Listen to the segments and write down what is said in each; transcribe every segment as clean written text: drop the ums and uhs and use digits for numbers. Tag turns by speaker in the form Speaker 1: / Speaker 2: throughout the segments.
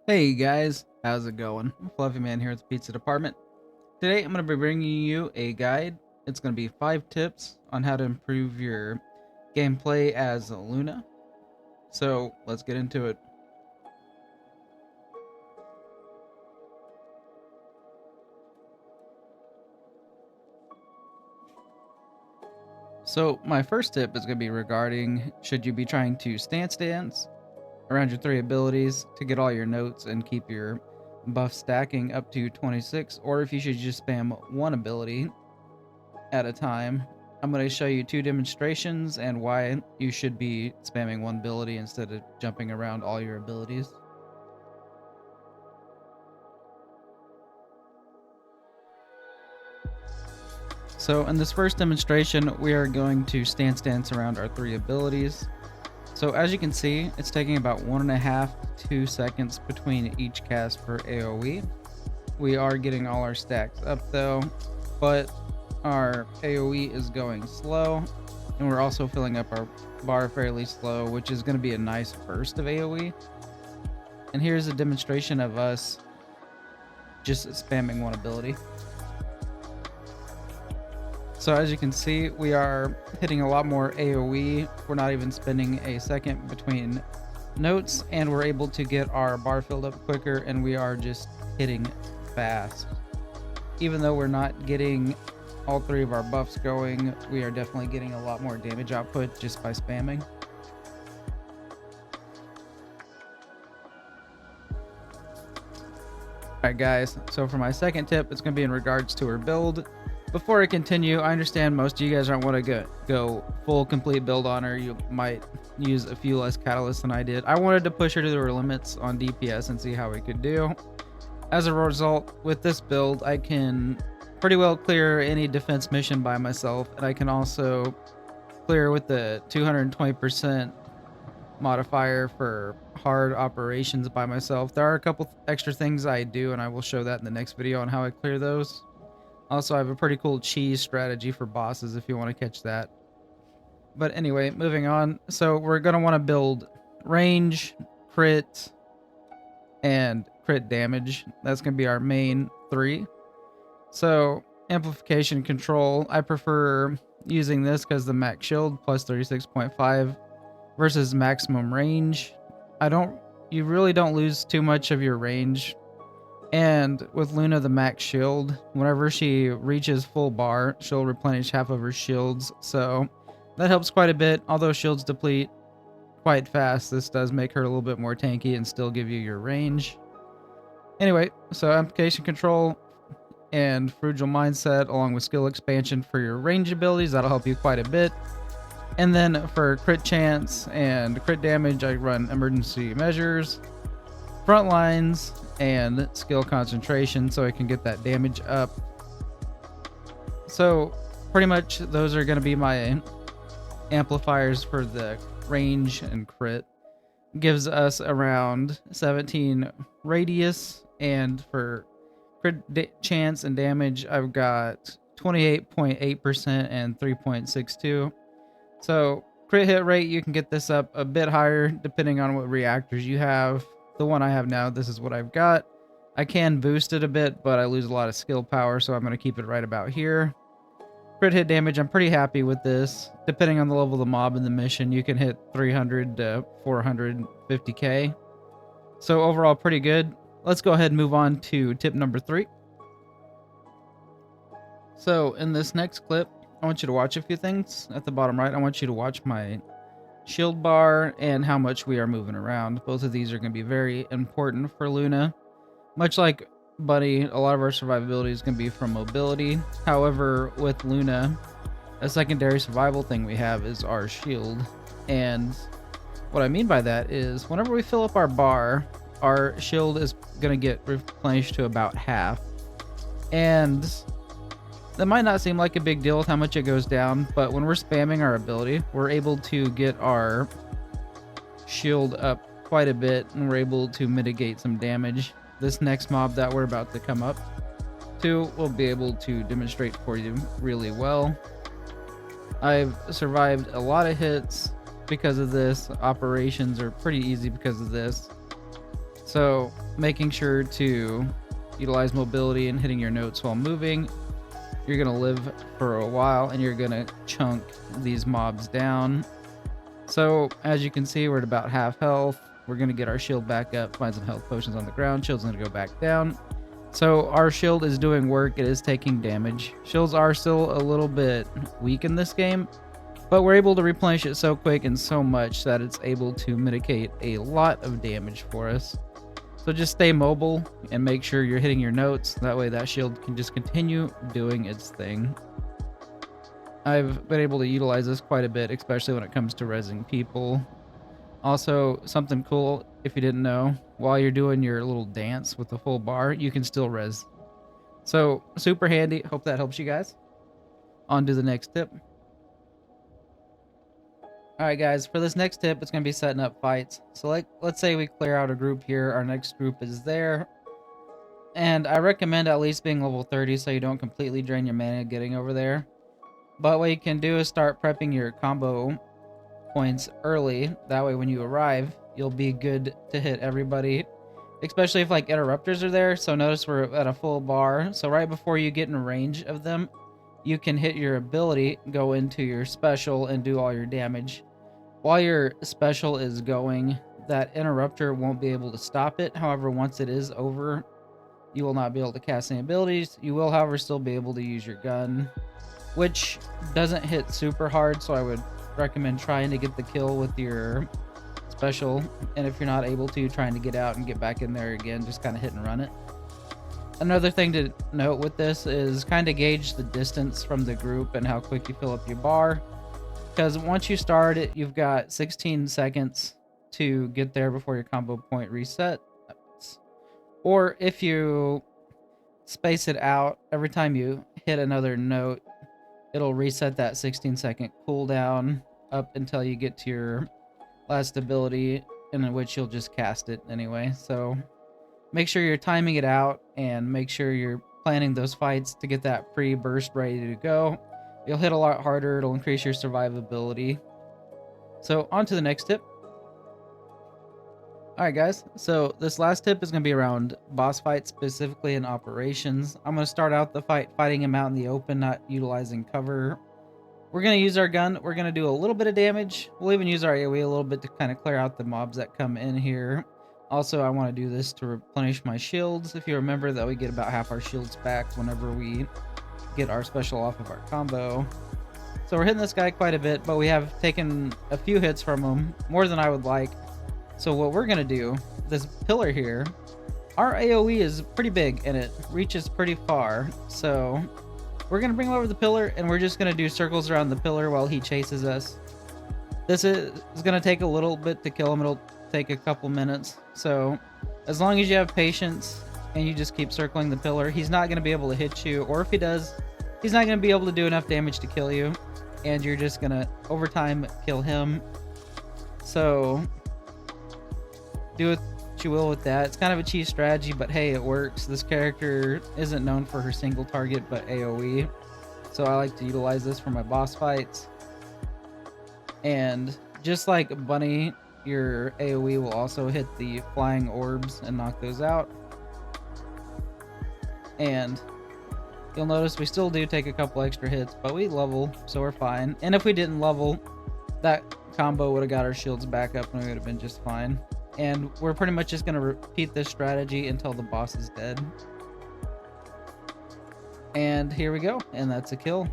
Speaker 1: Hey guys, how's it going? Fluffyman here at the Pizza Department. Today I'm going to be bringing you a guide. It's going to be 5 tips on how to improve your gameplay as Luna. So let's get into it. So my first tip is going to be regarding should you be trying to stance dance around your 3 abilities to get all your notes and keep your buff stacking up to 26, or if you should just spam one ability at a time. I'm going to show you 2 demonstrations and why you should be spamming one ability instead of jumping around all your abilities. So in this first demonstration, we are going to stance dance around our 3 abilities. So as you can see, it's taking about 1.5 to 2 seconds between each cast for AoE. We are getting all our stacks up though, but our AoE is going slow, and we're also filling up our bar fairly slow, which is going to be a nice burst of AoE. And here's a demonstration of us just spamming one ability. So as you can see, we are hitting a lot more AoE. We're not even spending a second between notes, and we're able to get our bar filled up quicker, and we are just hitting fast. Even though we're not getting all 3 of our buffs going, we are definitely getting a lot more damage output just by spamming. Alright guys, so for my second tip, it's going to be in regards to her build. Before I continue, I understand most of you guys aren't want to go full complete build on her. You might use a few less catalysts than I did. I wanted to push her to her limits on DPS and see how we could do. As a result, with this build, I can pretty well clear any defense mission by myself, and I can also clear with the 220% modifier for hard operations by myself. There are a couple extra things I do, and I will show that in the next video on how I clear those. Also, I have a pretty cool cheese strategy for bosses if you want to catch that. But anyway, moving on. So we're going to want to build range, crit, and crit damage. That's going to be our main 3. So amplification control, I prefer using this because the max shield plus 36.5 versus maximum range. You really don't lose too much of your range. And with Luna, the max shield, whenever she reaches full bar, she'll replenish half of her shields. So that helps quite a bit. Although shields deplete quite fast, this does make her a little bit more tanky and still give you your range. Anyway, so application control and frugal mindset along with skill expansion for your range abilities, that'll help you quite a bit. And then for crit chance and crit damage, I run emergency measures, front lines, and skill concentration so I can get that damage up. So pretty much those are going to be my amplifiers for the range and crit. Gives us around 17 radius, and for crit chance and damage I've got 28.8% and 3.62. So crit hit rate, you can get this up a bit higher depending on what reactors you have. The one I have now, this is what I've got. I can boost it a bit, but I lose a lot of skill power, so I'm going to keep it right about here. Crit hit damage, I'm pretty happy with this. Depending on the level of the mob in the mission, you can hit 300 to 450k. So overall, pretty good. Let's go ahead and move on to tip number 3. So in this next clip, I want you to watch a few things. At the bottom right, I want you to watch my shield bar and how much we are moving around. Both of these are going to be very important for Luna. Much like Bunny, a lot of our survivability is going to be from mobility. However, with Luna, a secondary survival thing we have is our shield. And what I mean by that is whenever we fill up our bar, our shield is going to get replenished to about half. And that might not seem like a big deal with how much it goes down, but when we're spamming our ability, we're able to get our shield up quite a bit, and we're able to mitigate some damage. This next mob that we're about to come up to will be able to demonstrate for you really well. I've survived a lot of hits because of this. Operations are pretty easy because of this. So making sure to utilize mobility and hitting your notes while moving. You're gonna live for a while and you're gonna chunk these mobs down. So as you can see, we're at about half health. We're gonna get our shield back up, find some health potions on the ground. Shield's gonna go back down. So our shield is doing work. It is taking damage. Shields are still a little bit weak in this game, but we're able to replenish it so quick and so much that it's able to mitigate a lot of damage for us. So just stay mobile and make sure you're hitting your notes. That way that shield can just continue doing its thing. I've been able to utilize this quite a bit, especially when it comes to rezzing people. Also, something cool, if you didn't know, while you're doing your little dance with the full bar, you can still res. So, super handy. Hope that helps you guys. On to the next tip. Alright guys, for this next tip, it's going to be setting up fights. So let's say we clear out a group here, our next group is there. And I recommend at least being level 30 so you don't completely drain your mana getting over there. But what you can do is start prepping your combo points early. That way when you arrive, you'll be good to hit everybody. Especially if like interrupters are there. So notice we're at a full bar. So right before you get in range of them, you can hit your ability, go into your special, and do all your damage. While your special is going, that interrupter won't be able to stop it. However, once it is over, you will not be able to cast any abilities. You will, however, still be able to use your gun, which doesn't hit super hard, so I would recommend trying to get the kill with your special. And if you're not able to, trying to get out and get back in there again, just kind of hit and run it. Another thing to note with this is kind of gauge the distance from the group and how quick you fill up your bar. Because once you start it, you've got 16 seconds to get there before your combo point reset. Or if you space it out, every time you hit another note, it'll reset that 16-second cooldown up until you get to your last ability, in which you'll just cast it anyway. So make sure you're timing it out and make sure you're planning those fights to get that pre-burst ready to go. You'll hit a lot harder. It'll increase your survivability. So on to the next tip. Alright guys, so this last tip is going to be around boss fights, specifically in operations. I'm going to start out the fight fighting him out in the open, not utilizing cover. We're going to use our gun. We're going to do a little bit of damage. We'll even use our AoE a little bit to kind of clear out the mobs that come in here. Also, I want to do this to replenish my shields. If you remember that we get about half our shields back whenever we get our special off of our combo. So we're hitting this guy quite a bit, but we have taken a few hits from him, more than I would like. So what we're going to do, this pillar here, our AoE is pretty big and it reaches pretty far. So we're going to bring him over the pillar and we're just going to do circles around the pillar while he chases us. This is going to take a little bit to kill him. It'll take a couple minutes. So as long as you have patience and you just keep circling the pillar, he's not going to be able to hit you. Or if he does, he's not going to be able to do enough damage to kill you. And you're just going to, over time, kill him. So do what you will with that. It's kind of a cheap strategy, but hey, it works. This character isn't known for her single target, but AoE. So I like to utilize this for my boss fights. And just like Bunny, your AoE will also hit the flying orbs and knock those out. And you'll notice we still do take a couple extra hits, but we level, so we're fine. And if we didn't level, that combo would have got our shields back up and we would have been just fine. And we're pretty much just going to repeat this strategy until the boss is dead. And here we go. And that's a kill.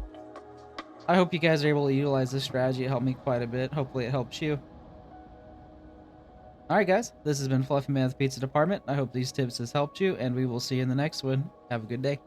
Speaker 1: I hope you guys are able to utilize this strategy. It helped me quite a bit. Hopefully it helps you. Alright guys, this has been Fluffyman of the Pizza Department. I hope these tips has helped you, and we will see you in the next one. Have a good day.